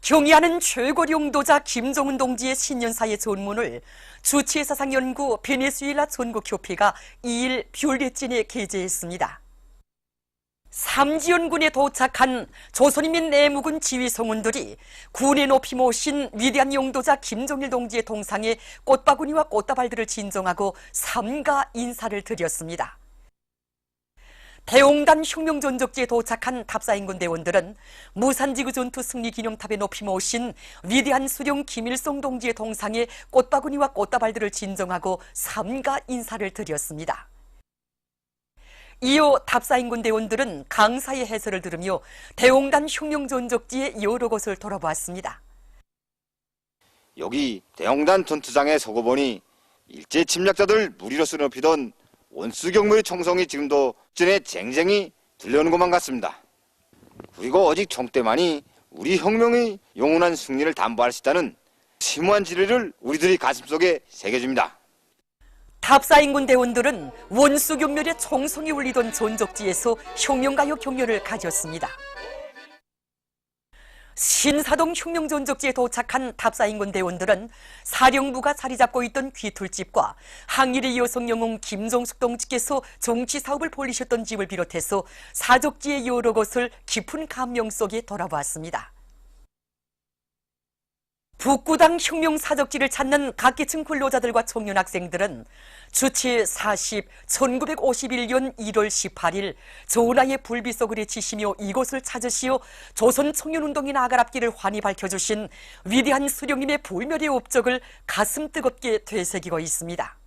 경의하는 최고 용도자 김정은 동지의 신년사의 전문을 주치의사상연구 베네수엘라 전국협회가 2일 뷰레틴에 게재했습니다. 삼지연군에 도착한 조선인민 내무군 지휘성원들이 군에 높이 모신 위대한 용도자 김정일 동지의 동상에 꽃바구니와 꽃다발들을 진정하고 삼가 인사를 드렸습니다. 대옹단 혁명전적지에 도착한 탑사인군 대원들은 무산지구 전투 승리 기념탑에 높이 모신 위대한 수령 김일성 동지의 동상에 꽃바구니와 꽃다발들을 진정하고 삼가 인사를 드렸습니다. 이어 탑사인군 대원들은 강사의 해설을 들으며 대옹단 혁명전적지의 여러 곳을 돌아보았습니다. 여기 대옹단 전투장에 서고 보니 일제 침략자들 무리로 쓰러피던 원수경무의 총성이 지금도 전에 쟁쟁이 들려오는 것만 같습니다. 그리고 오직 총대만이 우리 혁명의 영원한 승리를 담보할 수 있다는 심오한 진리를 우리들의 가슴속에 새겨줍니다. 탑사인군 대원들은 원수경멸의 총성이 울리던 전적지에서 혁명가요 경연을 가졌습니다. 신사동 혁명전적지에 도착한 탑사인군 대원들은 사령부가 자리 잡고 있던 귀툴집과 항일의 여성 영웅 김종숙 동지께서 정치사업을 벌이셨던 집을 비롯해서 사적지의 여러 곳을 깊은 감명 속에 돌아보았습니다. 북구당 혁명사적지를 찾는 각계층 근로자들과 청년 학생들은 주치 40, 1951년 1월 18일 전하의 불비석을 외치시며 이곳을 찾으시어 조선청년운동의 나갈 앞길을 환히 밝혀주신 위대한 수령님의 불멸의 업적을 가슴 뜨겁게 되새기고 있습니다.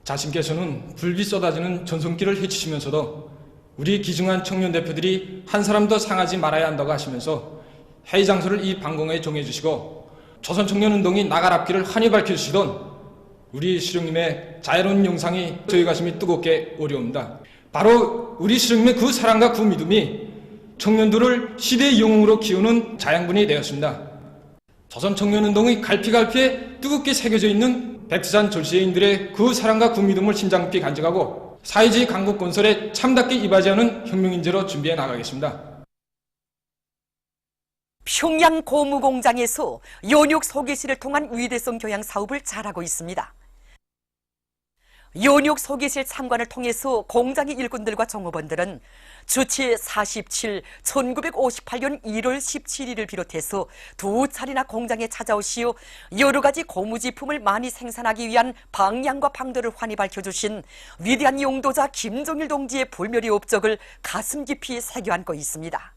자신께서는 불비 쏟아지는 전손길을 헤치시면서도 우리 기중한 청년 대표들이 한 사람도 상하지 말아야 한다고 하시면서 회의 장소를 이 방공에 정해주시고 조선청년운동이 나갈 앞길을 환히 밝혀주시던 우리 수령님의 자애로운 영상이 저희 가슴이 뜨겁게 오려옵니다. 바로 우리 수령님의 그 사랑과 그 믿음이 청년들을 시대의 영웅으로 키우는 자양분이 되었습니다. 조선청년운동의 갈피갈피에 뜨겁게 새겨져 있는 백두산 절세인들의 그 사랑과 그 믿음을 심장 깊이 간직하고 사회주의 강국 건설에 참답게 이바지하는 혁명인재로 준비해 나가겠습니다. 평양 고무공장에서 연육 소개실을 통한 위대성 교양 사업을 잘하고 있습니다. 연육 소개실 참관을 통해서 공장의 일꾼들과 종업원들은 주치 47, 1958년 1월 17일을 비롯해서 두 차례나 공장에 찾아오시어 여러 가지 고무제품을 많이 생산하기 위한 방향과 방도를 환히 밝혀주신 위대한 용도자 김정일 동지의 불멸의 업적을 가슴 깊이 새겨안고 있습니다.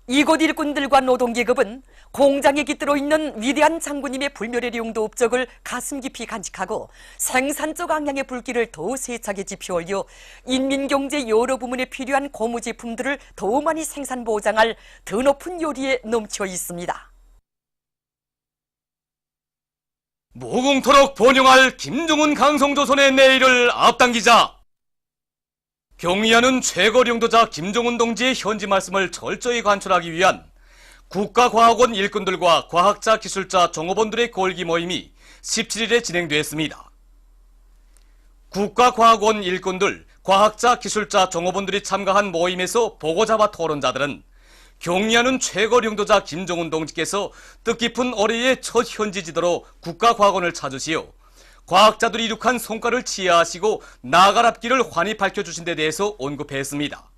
이곳 일꾼들과 노동계급은 공장에 깃들어 있는 위대한 장군님의 불멸의 용도 업적을 가슴 깊이 간직하고 생산적 악량의 불길을 더 세차게 지펴올려 인민경제 여러 부문에 필요한 고무제품들을 더 많이 생산 보장할 더 높은 요리에 넘쳐 있습니다. 무궁토록 번영할 김정은 강성조선의 내일을 앞당기자 경의하는 최고 용도자 김정은 동지의 현지 말씀을 철저히 관철하기 위한 국가과학원 일꾼들과 과학자, 기술자, 종업원들의 골기 모임이 17일에 진행됐습니다. 국가과학원 일꾼들, 과학자, 기술자, 종업원들이 참가한 모임에서 보고자와 토론자들은 경의하는 최고 용도자 김정은 동지께서 뜻깊은 올해의 첫 현지 지도로 국가과학원을 찾으시어 과학자들이 이룩한 성과를 치하하시고 나갈 앞길을 환히 밝혀주신 데 대해서 언급했습니다.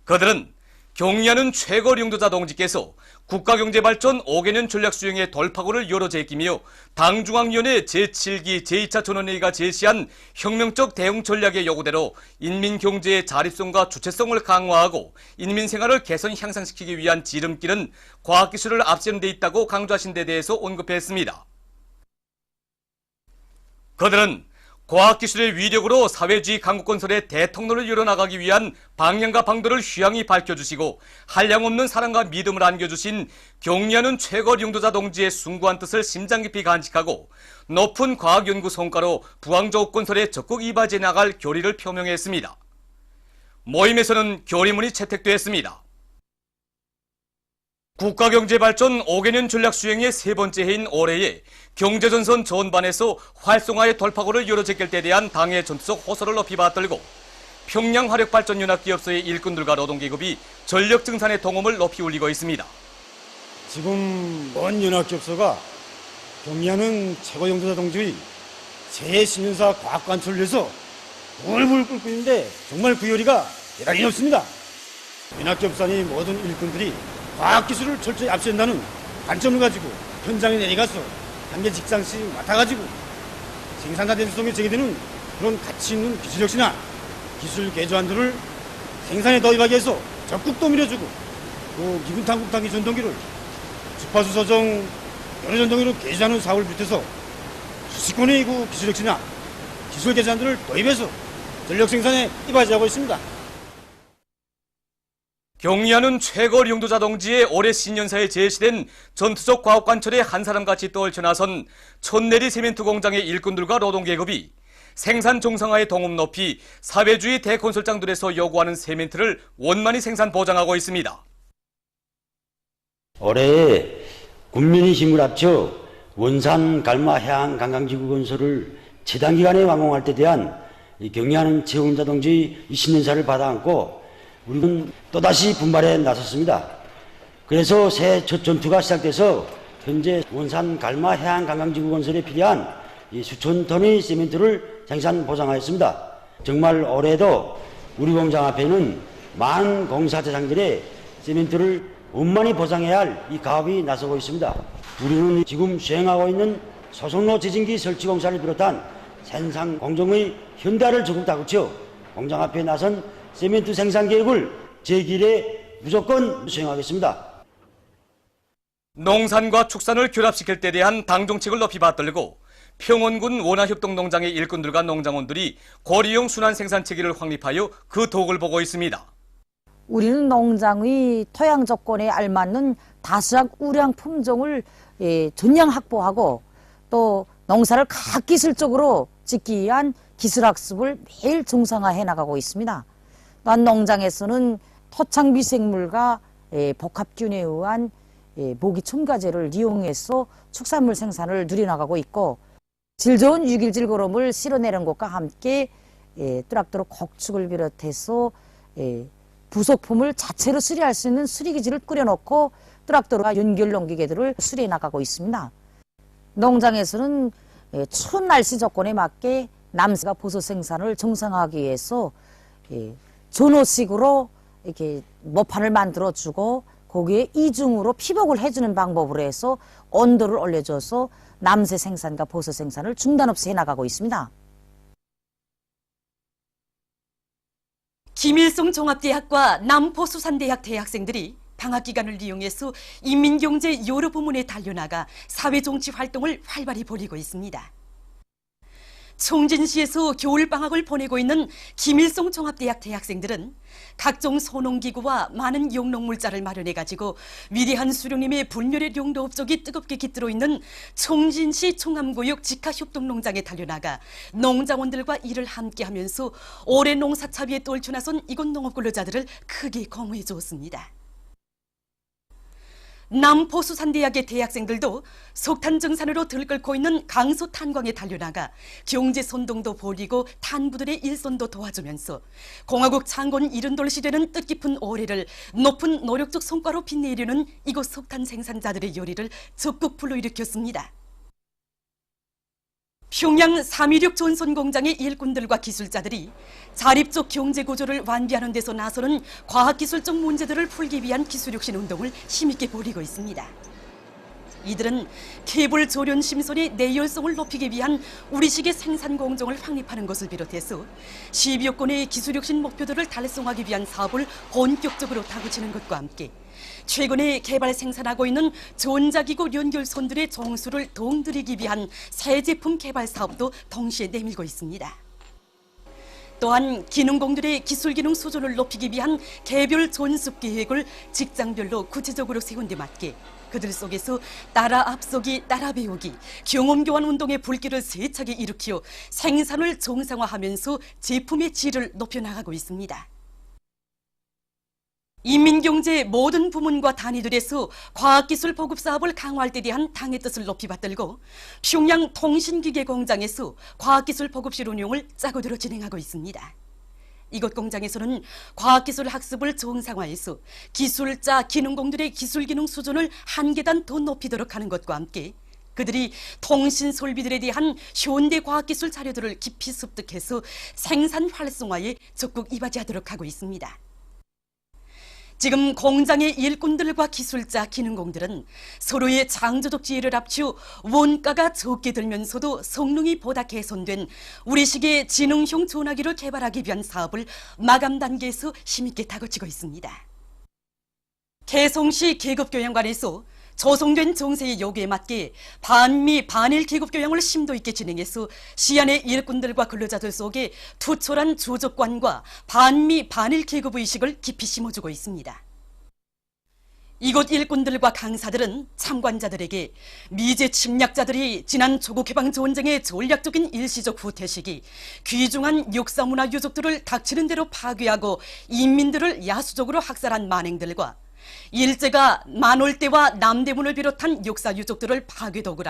그들은 경의하는 최고 용도자 동지께서 국가경제발전 5개년 전략수행의 돌파구를 열어 제끼며 당중앙위원회 제7기 제2차 전원회의가 제시한 혁명적 대응 전략의 요구대로 인민경제의 자립성과 주체성을 강화하고 인민생활을 개선 향상시키기 위한 지름길은 과학기술을 앞세우는 데 있다고 강조하신 데 대해서 언급했습니다. 그들은 과학기술의 위력으로 사회주의 강국건설의 대통로를 열어나가기 위한 방향과 방도를 휴양히 밝혀주시고 한량없는 사랑과 믿음을 안겨주신 경의하는 최고 용도자 동지의 숭고한 뜻을 심장 깊이 간직하고 높은 과학연구 성과로 부항조업 건설에 적극 이바지해 나갈 결의를 표명했습니다. 모임에서는 결의문이 채택됐습니다. 국가경제발전 5개년 전략수행의 세 번째 해인 올해에 경제전선 전반에서 활성화의 돌파구를 열어 제낄 때 대한 당의 전투적 호소를 높이 받들고 평양화력발전연합기업소의 일꾼들과 노동계급이 전력 증산의 동음을 높이 울리고 있습니다. 지금 먼 연합기업소가 경리하는 최고영도자 동지의 제10년사 과학관철을 위해서 울불 끓고 있는데 정말 그 요리가 대단히 높습니다. 연합기업산의 모든 일꾼들이 과학기술을 철저히 앞서야 한다는 관점을 가지고 현장에 내려가서 단계 직장씩 맡아가지고 생산자 대수성에 제기되는 그런 가치 있는 기술 혁신이나 기술 개조안들을 생산에 도입하기 위해서 적극 도밀어주고 또 미군 탄국탄기 전동기를 주파수 소정 여러 전동기로 개조하는 사업을 비롯해서 수십 건의 기술 혁신이나 기술 개조안들을 도입해서 전력 생산에 이바지하고 있습니다. 경리하는 최고 용도자 동지의 올해 신년사에 제시된 전투적 과학관철에 한 사람같이 떠올쳐 나선 촌내리 세멘트 공장의 일꾼들과 노동계급이 생산 정상화의 동음 높이 사회주의 대건설장들에서 요구하는 세멘트를 원만히 생산 보장하고 있습니다. 올해 군민의 힘을 합쳐 원산 갈마 해안 관광지구 건설을 최단기간에 완공할 때 대한 경리하는 최고용도자 동지의 20년사를 받아안고 우리는 또다시 분발에 나섰습니다. 그래서 새해 첫 전투가 시작돼서 현재 원산 갈마 해안 관광지구 건설에 필요한 수천 톤의 시멘트를 생산 보장하였습니다. 정말 올해도 우리 공장 앞에는 많은 공사 대상들의 시멘트를 원만히 보장해야 할 이 가업이 나서고 있습니다. 우리는 지금 수행하고 있는 소속로 제진기 설치 공사를 비롯한 생산 공정의 현대화를 적극 다그쳐 공장 앞에 나선 시멘트 생산 계획을 제1에 무조건 수행하겠습니다. 농산과 축산을 결합시킬 때 대한 당 정책을 높이 받들고 평원군 원화협동농장의 일꾼들과 농장원들이 고리용 순환 생산 체계를 확립하여 그 덕을 보고 있습니다. 우리는 농장의 토양 조건에 알맞는 다수학 우량 품종을 전량 확보하고 또 농사를 과학기술적으로 짓기 위한 기술학습을 매일 정상화해 나가고 있습니다. 또한 농장에서는 토착 미생물과 복합균에 의한 모기 첨가제를 이용해서 축산물 생산을 누려나가고 있고 질 좋은 유길질 거름을 실어내는 것과 함께 트랙터로 곡축을 비롯해서 부속품을 자체로 수리할 수 있는 수리기지를 꾸려놓고 트랙터와 연결 농기계들을 수리해 나가고 있습니다. 농장에서는 추운 날씨 조건에 맞게 남새가 버섯 생산을 정상화하기 위해서 전호식으로 이렇게 모판을 만들어주고 거기에 이중으로 피복을 해주는 방법으로 해서 온도를 올려줘서 남새 생산과 버섯 생산을 중단 없이 해나가고 있습니다. 김일성 종합대학과 남포수산대학 대학생들이 방학 기간을 이용해서 인민경제 여러 부문에 달려나가 사회정치 활동을 활발히 벌이고 있습니다. 청진시에서 겨울방학을 보내고 있는 김일성 종합대학 대학생들은 각종 소농기구와 많은 용농물자를 마련해가지고 위대한 수령님의 불멸의 용도 업적이 뜨겁게 깃들어 있는 청진시 청암구역 직화협동농장에 달려나가 농장원들과 일을 함께하면서 올해 농사차비에 떨쳐나선 이곳 농업근로자들을 크게 공후해 주었습니다. 남포수산대학의 대학생들도 석탄 증산으로 들끓고 있는 강소 탄광에 달려나가 경제 선동도 벌이고 탄부들의 일손도 도와주면서 공화국 창건 70돌 시대는 뜻깊은 올해를 높은 노력적 성과로 빛내려는 이곳 석탄 생산자들의 열의를 적극 불러일으켰습니다. 평양 316 전선공장의 일꾼들과 기술자들이 자립적 경제구조를 완비하는 데서 나서는 과학기술적 문제들을 풀기 위한 기술혁신 운동을 힘있게 벌이고 있습니다. 이들은 케이블 조련 심선의 내열성을 높이기 위한 우리식의 생산 공정을 확립하는 것을 비롯해서 10여 건의 기술혁신 목표들을 달성하기 위한 사업을 본격적으로 다그치는 것과 함께 최근에 개발 생산하고 있는 전자기구 연결선들의 종수를 더욱 늘리기 위한 새 제품 개발 사업도 동시에 내밀고 있습니다. 또한 기능공들의 기술기능 수준을 높이기 위한 개별 전습 계획을 직장별로 구체적으로 세운 데 맞게 그들 속에서 따라 앞서기, 따라 배우기, 경험교환 운동의 불길을 세차게 일으켜 생산을 정상화하면서 제품의 질을 높여나가고 있습니다. 인민경제 모든 부문과 단위들에서 과학기술 보급 사업을 강화할 때 대한 당의 뜻을 높이 받들고 평양 통신기계 공장에서 과학기술 보급실 운용을 짜고들어 진행하고 있습니다. 이곳 공장에서는 과학기술 학습을 정상화해서 기술자, 기능공들의 기술기능 수준을 한 계단 더 높이도록 하는 것과 함께 그들이 통신 설비들에 대한 현대 과학기술 자료들을 깊이 습득해서 생산 활성화에 적극 이바지하도록 하고 있습니다. 지금 공장의 일꾼들과 기술자, 기능공들은 서로의 창조적 지혜를 합쳐 원가가 적게 들면서도 성능이 보다 개선된 우리식의 지능형 전화기를 개발하기 위한 사업을 마감 단계에서 힘있게 다그치고 있습니다. 개성시 계급교양관에서 조성된 정세의 요구에 맞게 반미, 반일 계급교양을 심도 있게 진행해서 시안의 일꾼들과 근로자들 속에 투철한 조직관과 반미, 반일 계급의식을 깊이 심어주고 있습니다. 이곳 일꾼들과 강사들은 참관자들에게 미제 침략자들이 지난 조국해방 전쟁의 전략적인 일시적 후퇴 시기 귀중한 역사문화 유적들을 닥치는 대로 파괴하고 인민들을 야수적으로 학살한 만행들과 일제가 만월대와 남대문을 비롯한 역사 유적들을 파괴독을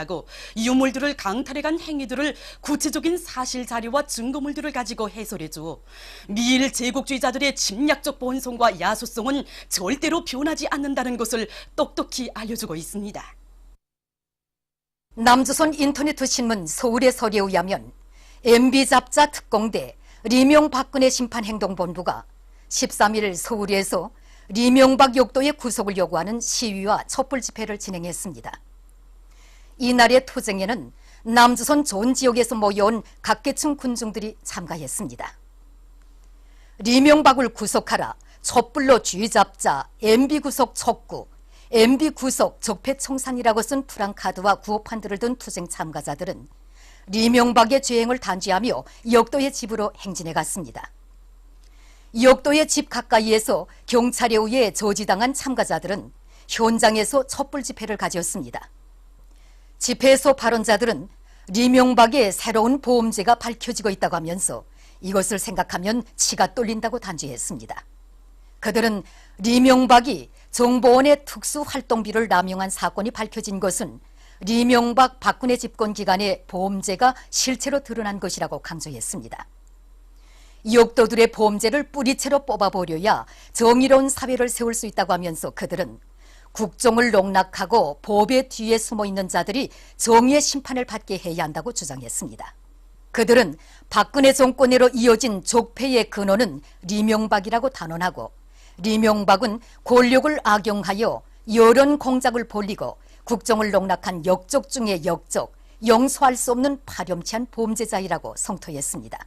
유물들을 강탈해간 행위들을 구체적인 사실 자료와 증거물들을 가지고 해설해주어 미일 제국주의자들의 침략적 본성과 야수성은 절대로 변하지 않는다는 것을 똑똑히 알려주고 있습니다. 남조선 인터넷 신문 서울의 서리에 의하면 MB 잡자 특공대 리명박근혜 심판행동본부가 13일 서울에서 리명박 욕도의 구속을 요구하는 시위와 촛불 집회를 진행했습니다. 이날의 투쟁에는 남조선 전 지역에서 모여온 각계층 군중들이 참가했습니다. 리명박을 구속하라, 촛불로 쥐잡자, MB 구속 촉구, MB 구속 적폐청산이라고 쓴 프랑카드와 구호판들을 든 투쟁 참가자들은 리명박의 죄행을 단죄하며 역도의 집으로 행진해 갔습니다. 역도의 집 가까이에서 경찰에 의해 저지당한 참가자들은 현장에서 촛불 집회를 가졌습니다. 집회에서 발언자들은 리명박의 새로운 보험제가 밝혀지고 있다고 하면서 이것을 생각하면 치가 떨린다고 단죄했습니다. 그들은 리명박이 정보원의 특수활동비를 남용한 사건이 밝혀진 것은 리명박 박근혜 집권 기간에 보험제가 실체로 드러난 것이라고 강조했습니다. 역도들의 보험제를 뿌리채로 뽑아버려야 정의로운 사회를 세울 수 있다고 하면서 그들은 국정을 농락하고 법의 뒤에 숨어있는 자들이 정의의 심판을 받게 해야 한다고 주장했습니다. 그들은 박근혜 정권으로 이어진 적폐의 근원은 리명박이라고 단언하고 리명박은 권력을 악용하여 여론 공작을 벌리고 국정을 농락한 역적 중의 역적, 용서할 수 없는 파렴치한 범죄자이라고 성토했습니다.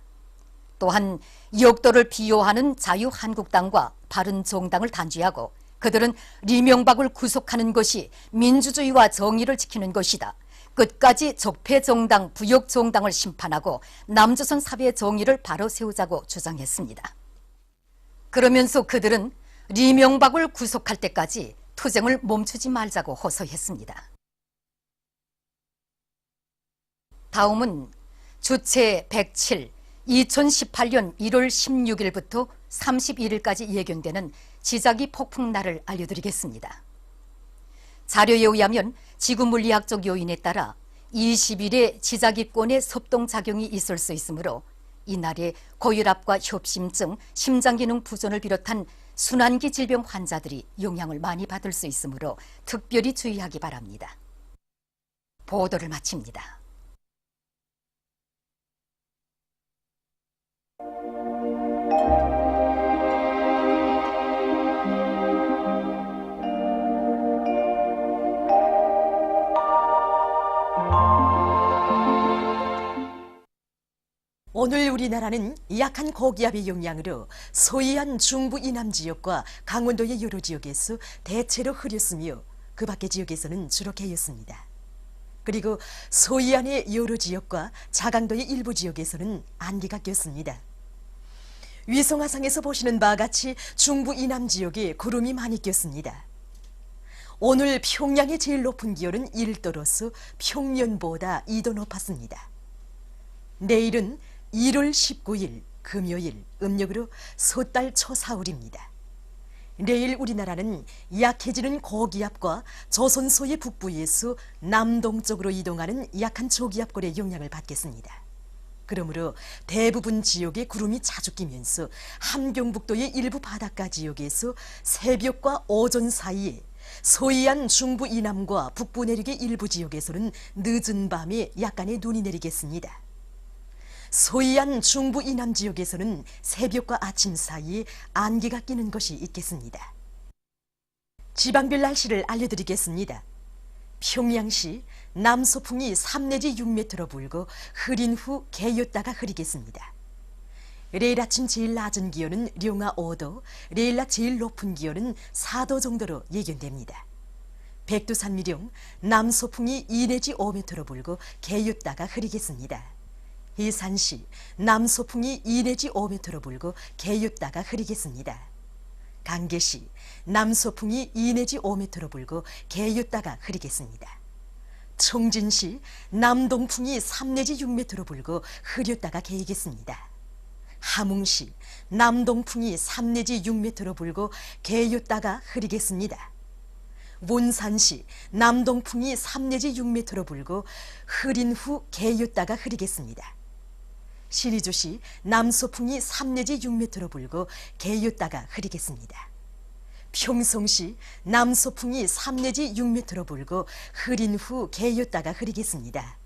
또한 역도를 비호하는 자유한국당과 바른정당을 단죄하고 그들은 리명박을 구속하는 것이 민주주의와 정의를 지키는 것이다. 끝까지 적폐정당, 부역정당을 심판하고 남조선 사회의 정의를 바로 세우자고 주장했습니다. 그러면서 그들은 리명박을 구속할 때까지 투쟁을 멈추지 말자고 호소했습니다. 다음은 주체 107 2018년 1월 16일부터 31일까지 예견되는 지자기 폭풍날을 알려드리겠습니다. 자료에 의하면 지구물리학적 요인에 따라 20일에 지자기권에 섭동작용이 있을 수 있으므로 이날에 고혈압과 협심증, 심장기능 부전을 비롯한 순환기 질병 환자들이 영향을 많이 받을 수 있으므로 특별히 주의하기 바랍니다. 보도를 마칩니다. 오늘 우리나라는 약한 고기압의 영향으로 서해안 중부 이남 지역과 강원도의 여러 지역에서 대체로 흐렸으며 그 밖의 지역에서는 주로 개였습니다. 그리고 서해안의 여러 지역과 자강도의 일부 지역에서는 안개가 꼈습니다. 위성화상에서 보시는 바와 같이 중부 이남 지역에 구름이 많이 꼈습니다. 오늘 평양의 제일 높은 기온은 1도로서 평년보다 2도 높았습니다. 내일은 1월 19일 금요일 음력으로 섣달 초사흘입니다. 내일 우리나라는 약해지는 고기압과 조선소의 북부에서 남동쪽으로 이동하는 약한 초기압골의 영향을 받겠습니다. 그러므로 대부분 지역에 구름이 자주 끼면서 함경북도의 일부 바닷가 지역에서 새벽과 오전 사이에, 서해안 중부 이남과 북부 내륙의 일부 지역에서는 늦은 밤에 약간의 눈이 내리겠습니다. 서해안 중부 이남 지역에서는 새벽과 아침 사이에 안개가 끼는 것이 있겠습니다. 지방별 날씨를 알려드리겠습니다. 평양시 남서풍이 3 내지 6m로 불고 흐린 후 개였다가 흐리겠습니다. 내일 아침 제일 낮은 기온은 령아 5도, 내일 낮 제일 높은 기온은 4도 정도로 예견됩니다. 백두산 미령 남서풍이 2 내지 5m로 불고 개였다가 흐리겠습니다. 해산시 남서풍이 2 내지 5m로 불고 개였다가 흐리겠습니다. 강계시 남서풍이 2 내지 5m로 불고 개였다가 흐리겠습니다. 청진시 남동풍이 3 내지 6m로 불고 흐렸다가 개이겠습니다. 함흥시 남동풍이 3 내지 6m로 불고 개였다가 흐리겠습니다. 원산시 남동풍이 3 내지 6m로 불고 흐린 후 개였다가 흐리겠습니다. 신의주시 남서풍이 3 내지 6m로 불고 개였다가 흐리겠습니다. 평성시 남서풍이 3 내지 6m로 불고 흐린 후 개였다가 흐리겠습니다.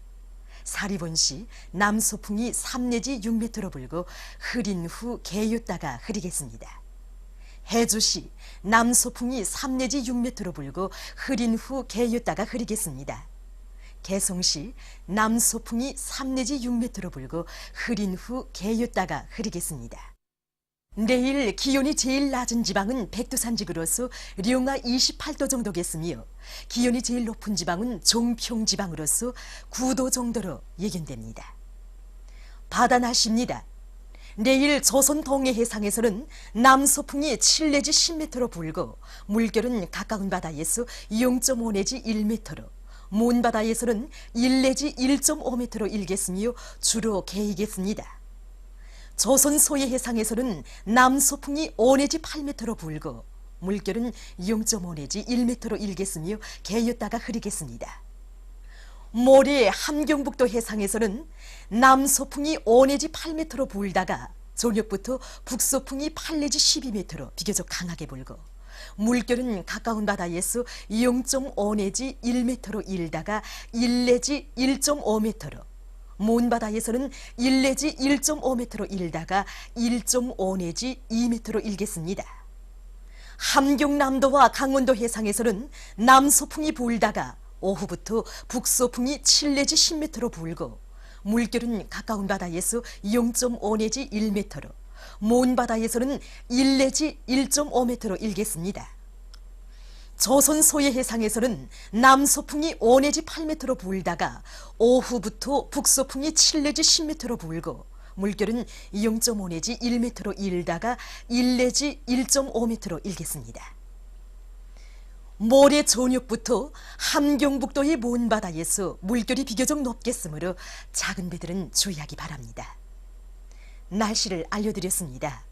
사리본시 남서풍이 3 내지 6m로 불고 흐린 후 개였다가 흐리겠습니다. 해주시 남서풍이 3 내지 6m로 불고 흐린 후 개였다가 흐리겠습니다. 개성시 남서풍이 3 내지 6m로 불고 흐린 후 개였다가 흐리겠습니다. 내일 기온이 제일 낮은 지방은 백두산지구로서 령아 28도 정도겠으며 기온이 제일 높은 지방은 종평지방으로서 9도 정도로 예견됩니다. 바다 날씨입니다. 내일 조선 동해 해상에서는 남서풍이 7 내지 10m로 불고 물결은 가까운 바다에서 0.5 내지 1m로, 먼 바다에서는 1 내지 1.5m로 일겠으며 주로 개이겠습니다. 조선 소해 해상에서는 남서풍이 5 내지 8m로 불고 물결은 0.5 내지 1m로 일겠으며 개였다가 흐리겠습니다. 모레 함경북도 해상에서는 남서풍이 5 내지 8m로 불다가 저녁부터 북서풍이 8 내지 12m로 비교적 강하게 불고 물결은 가까운 바다에서 0.5 내지 1m로 일다가 1 내지 1.5m로, 먼 바다에서는 1 내지 1.5m로 일다가 1.5 내지 2m로 일겠습니다. 함경남도와 강원도 해상에서는 남서풍이 불다가 오후부터 북서풍이 7 내지 10m로 불고 물결은 가까운 바다에서 0.5 내지 1m로, 먼 바다에서는 1 내지 1.5m로 일겠습니다. 조선 소해 해상에서는 남서풍이 5 내지 8m로 불다가 오후부터 북서풍이 7 내지 10m로 불고 물결은 0.5 내지 1m로 일다가 1 내지 1.5m로 일겠습니다. 모레 저녁부터 함경북도의 먼 바다에서 물결이 비교적 높겠으므로 작은 배들은 주의하기 바랍니다. 날씨를 알려드렸습니다.